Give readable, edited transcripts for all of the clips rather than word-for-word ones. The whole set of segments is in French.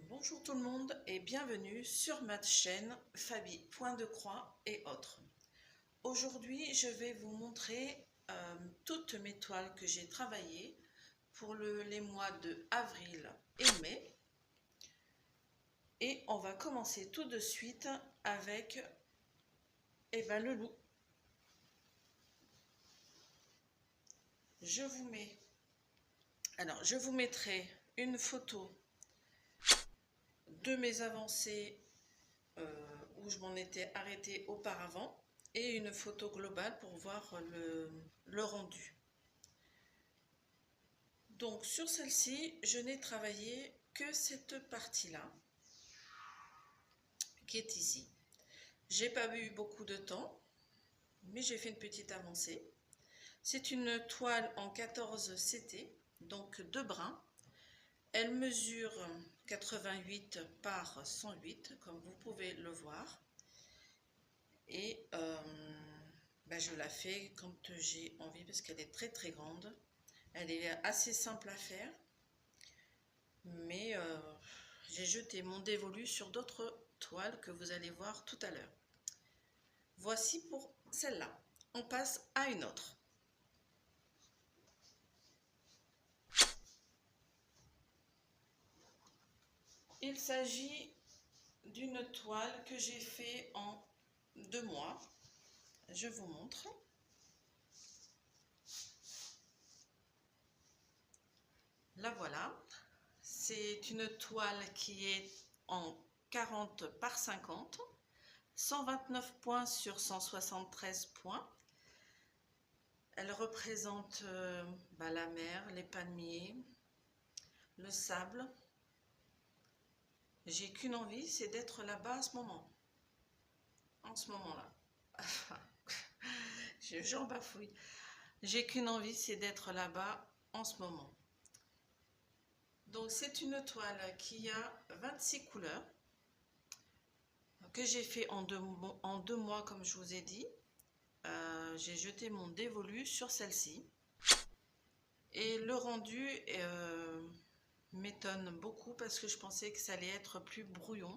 Bonjour tout le monde et bienvenue sur ma chaîne Fabi Point de Croix et autres. Aujourd'hui, je vais vous montrer toutes mes toiles que j'ai travaillées pour les mois de avril et mai. Et on va commencer tout de suite avec le loup. Je vous mettrai une photo de mes avancées où je m'en étais arrêtée auparavant et une photo globale pour voir le rendu. Donc sur celle-ci, je n'ai travaillé que cette partie-là qui est ici. J'ai pas eu beaucoup de temps, mais j'ai fait une petite avancée. C'est une toile en 14 CT, donc 2 brins. Elle mesure 88 par 108, comme vous pouvez le voir. Et je la fais quand j'ai envie, parce qu'elle est très très grande. Elle est assez simple à faire. Mais j'ai jeté mon dévolu sur d'autres toiles que vous allez voir tout à l'heure. Voici pour celle-là. On passe à une autre. Il s'agit d'une toile que j'ai fait en 2 mois. Je vous montre. La voilà. C'est une toile qui est en 40 par 50, 129 points sur 173 points. Elle représente la mer, les palmiers, le sable. J'ai qu'une envie, c'est d'être là-bas à ce moment. En ce moment-là. J'en bafouille. J'ai qu'une envie, c'est d'être là-bas en ce moment. Donc c'est une toile qui a 26 couleurs que j'ai fait en deux mois comme je vous ai dit. J'ai jeté mon dévolu sur celle-ci et le rendu m'étonne beaucoup parce que je pensais que ça allait être plus brouillon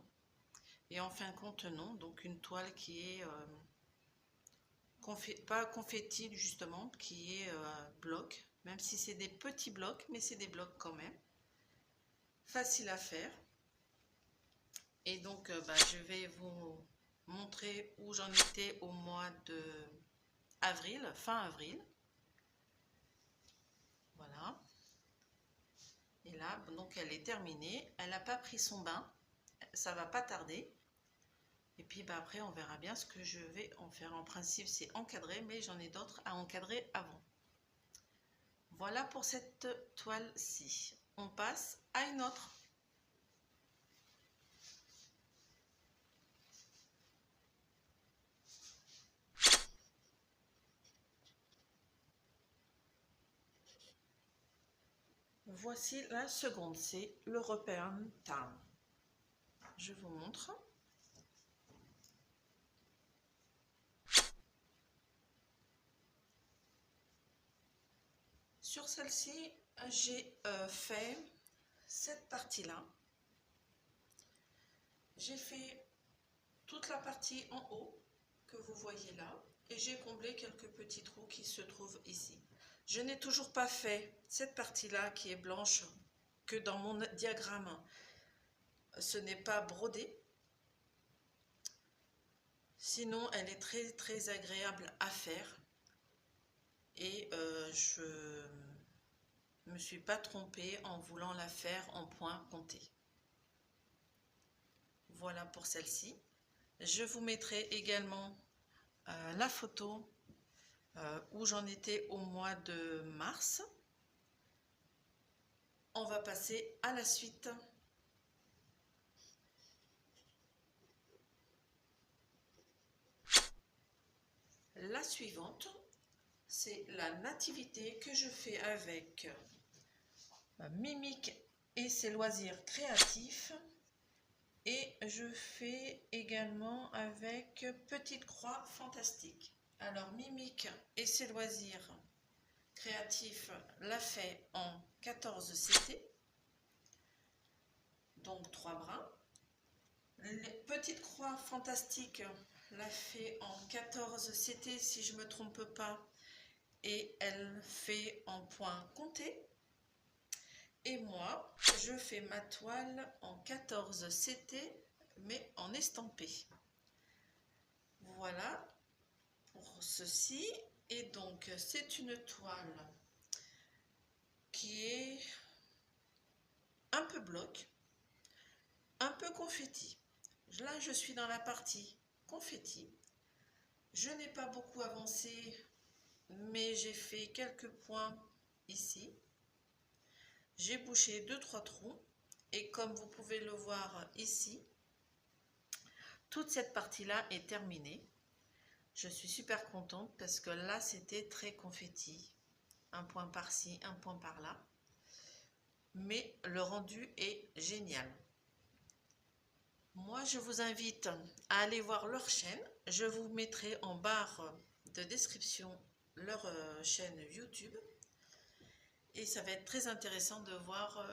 et en fin de compte non. Donc une toile qui est pas confetti justement, qui est bloc, même si c'est des petits blocs, mais c'est des blocs quand même. Facile à faire. Et donc je vais vous montrer où j'en étais au mois de avril, fin avril. Voilà. Et là, donc elle est terminée. Elle n'a pas pris son bain. Ça va pas tarder. Et puis après, on verra bien ce que je vais en faire. En principe, c'est encadré, mais j'en ai d'autres à encadrer avant. Voilà pour cette toile-ci. On passe à une autre. Voici la seconde, c'est l'European Town. Je vous montre. Sur celle-ci, j'ai fait cette partie-là. J'ai fait toute la partie en haut que vous voyez là et j'ai comblé quelques petits trous qui se trouvent ici. Je n'ai toujours pas fait cette partie-là qui est blanche, que dans mon diagramme, ce n'est pas brodé. Sinon, elle est très très agréable à faire et je me suis pas trompée en voulant la faire en point compté. Voilà pour celle-ci. Je vous mettrai également la photo où j'en étais au mois de mars. On va passer à la suite. La suivante, c'est la nativité que je fais avec Mimique et ses loisirs créatifs. Et je fais également avec Petite Croix Fantastique. Alors Mimique et ses loisirs créatifs l'a fait en 14 CT. donc 3 brins. Les petites croix fantastiques l'a fait en 14 CT si je ne me trompe pas, et elle fait en point compté. Et moi, je fais ma toile en 14 CT, mais en estampé. Voilà pour ceci. Et donc, c'est une toile qui est un peu bloc, un peu confetti. Là, je suis dans la partie confetti. Je n'ai pas beaucoup avancé, mais j'ai fait quelques points ici. J'ai bouché 2-3 trous et comme vous pouvez le voir ici, toute cette partie-là est terminée. Je suis super contente parce que là, c'était très confetti. Un point par-ci, un point par-là. Mais le rendu est génial. Moi, je vous invite à aller voir leur chaîne. Je vous mettrai en barre de description leur chaîne YouTube. Et ça va être très intéressant de voir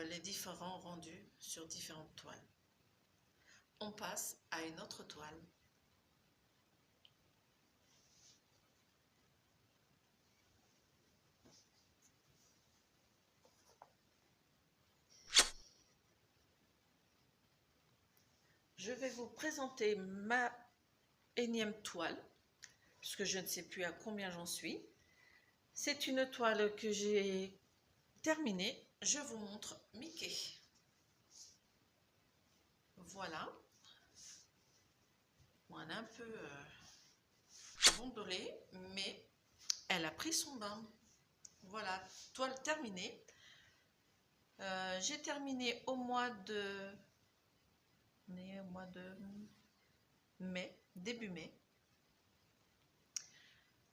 les différents rendus sur différentes toiles. On passe à une autre toile. Je vais vous présenter ma énième toile, puisque je ne sais plus à combien j'en suis. C'est une toile que j'ai terminée. Je vous montre Mickey. Voilà. Bon, elle est un peu gondolée, mais elle a pris son bain. Voilà, toile terminée. J'ai terminé au mois de mai, début mai.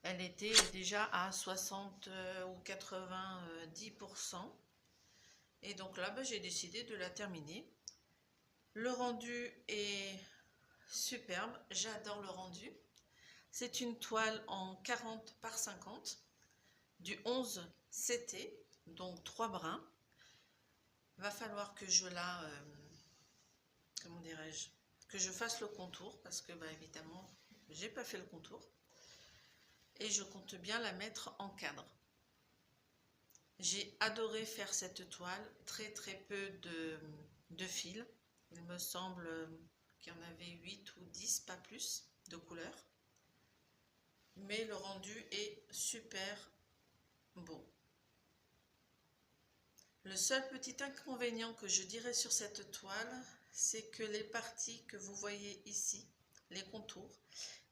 Elle était déjà à 60 ou 90%. Et donc là, j'ai décidé de la terminer. Le rendu est superbe, j'adore le rendu. C'est une toile en 40 par 50, du 11 CT, donc 3 brins. Va falloir que je la, comment dirais-je, que je fasse le contour, parce que évidemment, j'ai pas fait le contour. Et je compte bien la mettre en cadre. J'ai adoré faire cette toile, très peu de fils. Il me semble qu'il y en avait 8 ou 10, pas plus, de couleurs. Mais le rendu est super beau. Le seul petit inconvénient que je dirais sur cette toile, c'est que les parties que vous voyez ici, les contours,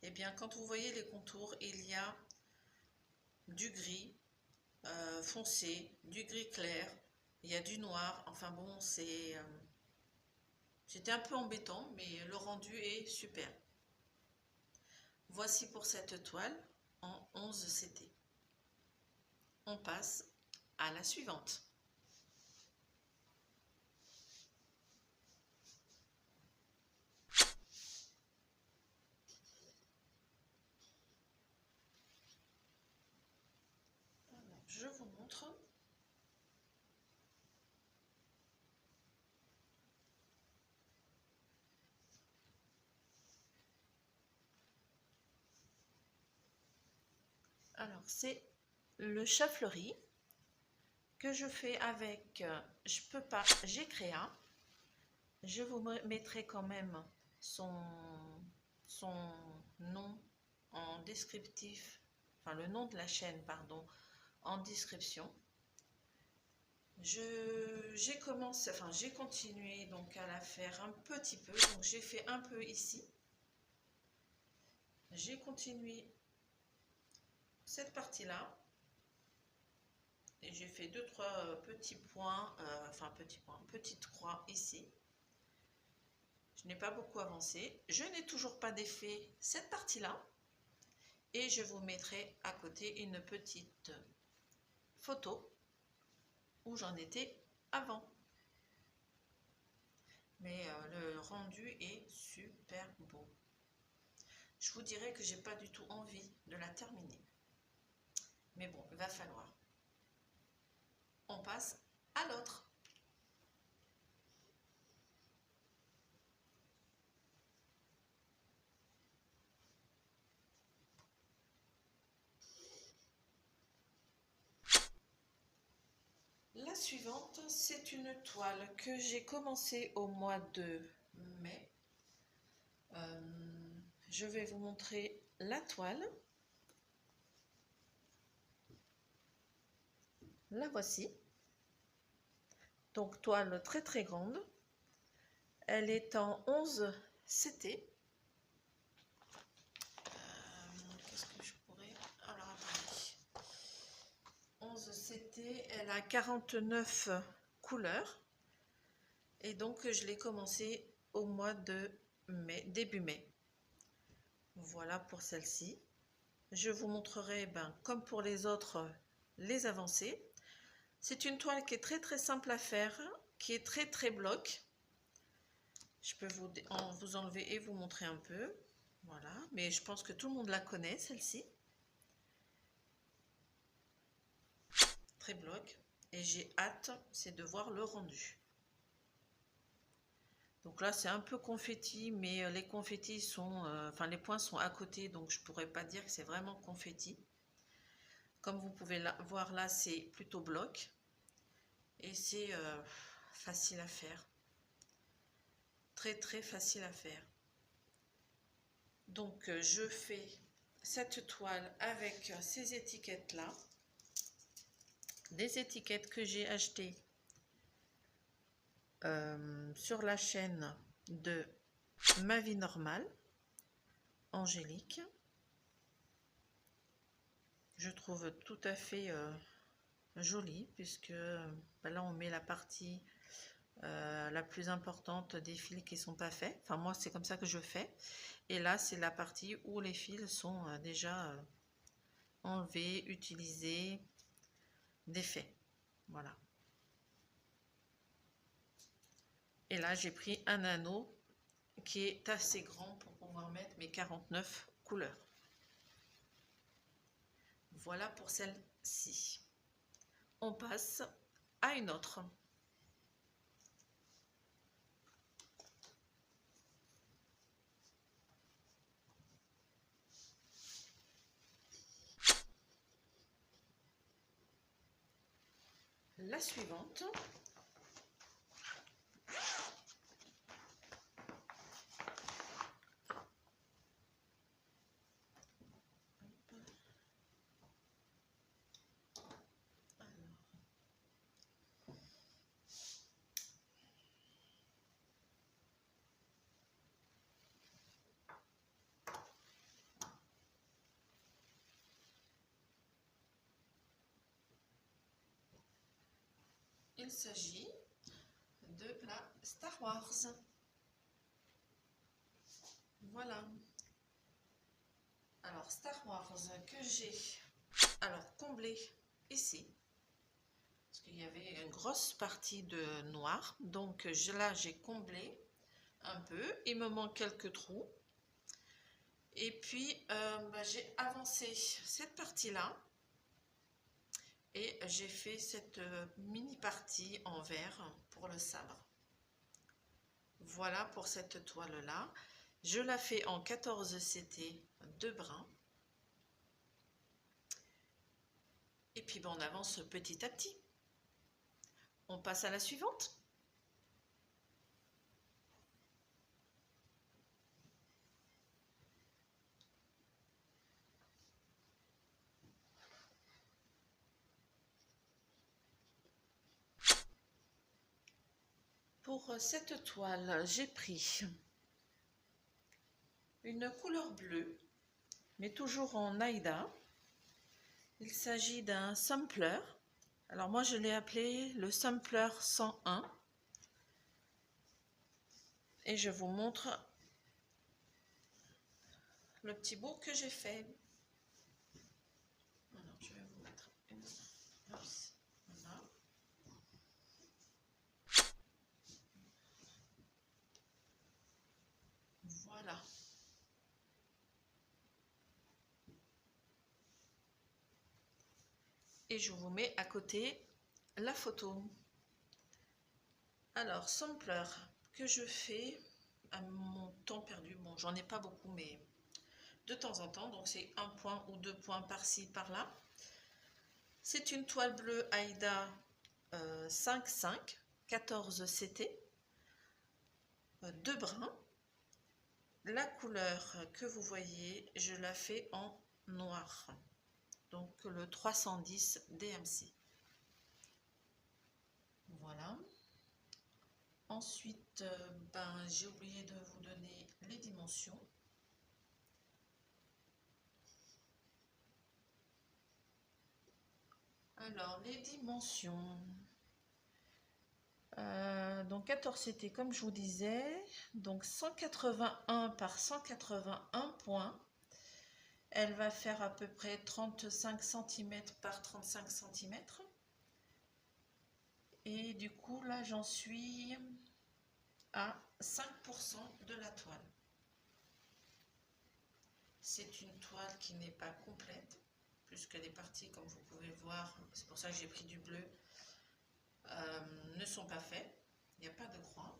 eh bien quand vous voyez les contours, il y a du gris foncé, du gris clair, il y a du noir, enfin bon, c'était un peu embêtant, mais le rendu est super. Voici pour cette toile en 11 CT. On passe à la suivante. Alors, je vous montre. Alors, c'est le chat fleuri que je fais avec, je peux pas, Gcrea. Je vous mettrai quand même son nom en descriptif, enfin le nom de la chaîne, pardon, en description. J'ai commencé, enfin j'ai continué donc à la faire un petit peu, donc j'ai fait un peu ici. J'ai continué cette partie-là. Et j'ai fait 2-3 petits points, petites croix ici. Je n'ai pas beaucoup avancé. Je n'ai toujours pas défait cette partie-là. Et je vous mettrai à côté une petite photo où j'en étais avant. Mais le rendu est super beau. Je vous dirais que j'ai pas du tout envie de la terminer. Mais bon, il va falloir. On passe à l'autre. La suivante, c'est une toile que j'ai commencé au mois de mai. Je vais vous montrer la toile. La voici. Donc toile très très grande. Elle est en 11 CT. Qu'est-ce que je pourrais... Alors attendez. 11 CT, elle a 49 couleurs. Et donc je l'ai commencé au mois de mai, début mai. Voilà pour celle-ci. Je vous montrerai, comme pour les autres, les avancées. C'est une toile qui est très très simple à faire, qui est très très bloc. Je peux vous enlever et vous montrer un peu. Voilà, mais je pense que tout le monde la connaît, celle-ci. Très bloc. Et j'ai hâte, c'est de voir le rendu. Donc là, c'est un peu confetti, mais les confettis sont... les points sont à côté, donc je ne pourrais pas dire que c'est vraiment confetti. Comme vous pouvez voir là, c'est plutôt bloc. Et c'est facile à faire. Très très facile à faire. Donc je fais cette toile avec ces étiquettes là, des étiquettes que j'ai achetées sur la chaîne de Ma Vie Normale, Angélique. Je trouve tout à fait jolie, puisque là on met la partie la plus importante des fils qui sont pas faits. Enfin moi c'est comme ça que je fais. Et là c'est la partie où les fils sont déjà enlevés, utilisés, défaits. Voilà. Et là j'ai pris un anneau qui est assez grand pour pouvoir mettre mes 49 couleurs. Voilà pour celle-ci. On passe à une autre. La suivante. Il s'agit de la Star Wars. Voilà. Alors Star Wars que j'ai comblé ici. Parce qu'il y avait une grosse partie de noir. Donc là j'ai comblé un peu. Il me manque quelques trous. Et puis j'ai avancé cette partie-là. Et j'ai fait cette mini partie en vert pour le sabre. Voilà pour cette toile là. Je la fais en 14 CT de brun. Et puis on avance petit à petit. On passe à la suivante. Pour cette toile, j'ai pris une couleur bleue, mais toujours en Aïda. Il s'agit d'un sampler. Alors moi je l'ai appelé le sampler 101. Et je vous montre le petit bout que j'ai fait. Alors je vais vous mettre une... Voilà. Voilà. Et je vous mets à côté la photo. Alors, sampler que je fais à mon temps perdu. Bon, j'en ai pas beaucoup, mais de temps en temps. Donc, c'est un point ou deux points par-ci, par-là. C'est une toile bleue Aïda 5-5, 14 CT, 2 brins. La couleur que vous voyez, je la fais en noir, donc le 310 DMC. Voilà. Ensuite, j'ai oublié de vous donner les dimensions. Alors, les dimensions. Donc 14 CT comme je vous disais, donc 181 par 181 points. Elle va faire à peu près 35 cm par 35 cm. Et du coup, là, j'en suis à 5% de la toile. C'est une toile qui n'est pas complète, puisque les parties, comme vous pouvez voir, c'est pour ça que j'ai pris du bleu, ne sont pas faites. Il n'y a pas de croix.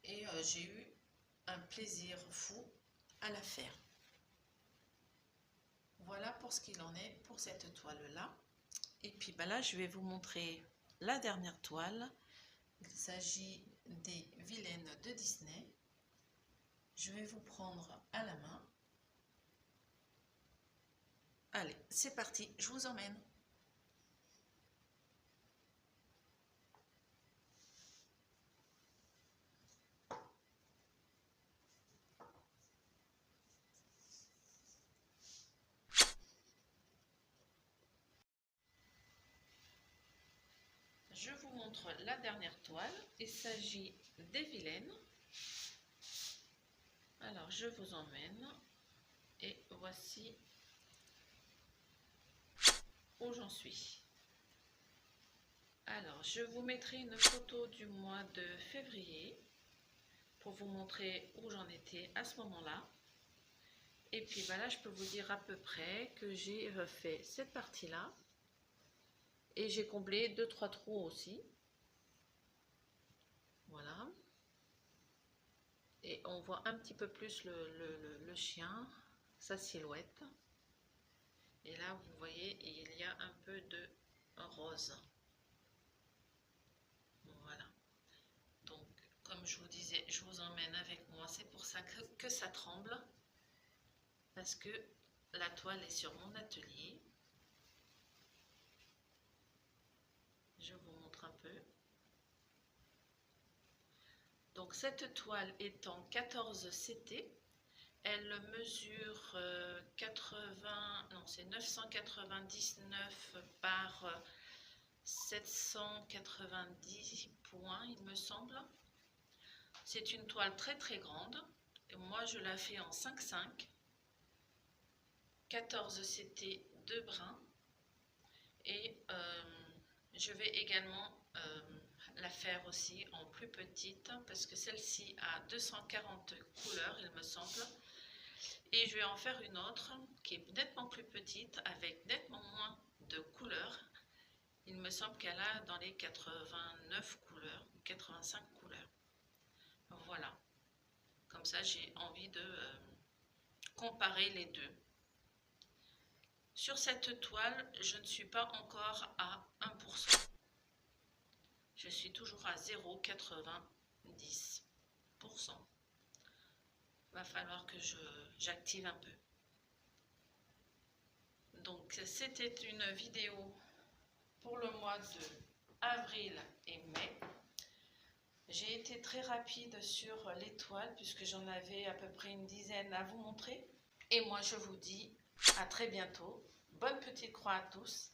Et j'ai eu un plaisir fou à la faire. Voilà pour ce qu'il en est pour cette toile-là. Et puis là, je vais vous montrer la dernière toile. Il s'agit des Vilaines de Disney. Je vais vous prendre à la main. Allez, c'est parti, je vous emmène. Je vous montre la dernière toile. Il s'agit des Vilaines. Alors, je vous emmène. Et voici où j'en suis. Alors, je vous mettrai une photo du mois de février pour vous montrer où j'en étais à ce moment-là. Et puis là, je peux vous dire à peu près que j'ai fait cette partie-là. Et j'ai comblé 2-3 trous aussi. Voilà. Et on voit un petit peu plus le chien, sa silhouette. Et là, vous voyez, il y a un peu de rose. Voilà. Donc, comme je vous disais, je vous emmène avec moi. C'est pour ça que ça tremble. Parce que la toile est sur mon atelier. Je vous montre un peu. Donc cette toile est en 14 CT. Elle mesure 999 par 790 points, il me semble. C'est une toile très très grande. Et moi, je la fais en 5-5. 14 CT, 2 brins. Et je vais également la faire aussi en plus petite parce que celle-ci a 240 couleurs, il me semble. Et je vais en faire une autre qui est nettement plus petite avec nettement moins de couleurs. Il me semble qu'elle a dans les 89 couleurs ou 85 couleurs. Voilà. Comme ça, j'ai envie de comparer les deux. Sur cette toile, je ne suis pas encore à 1%. Je suis toujours à 0,90%. Va falloir que j'active un peu. Donc, c'était une vidéo pour le mois de avril et mai. J'ai été très rapide sur les toiles puisque j'en avais à peu près une dizaine à vous montrer. Et moi, je vous dis à très bientôt. Bonne petite croix à tous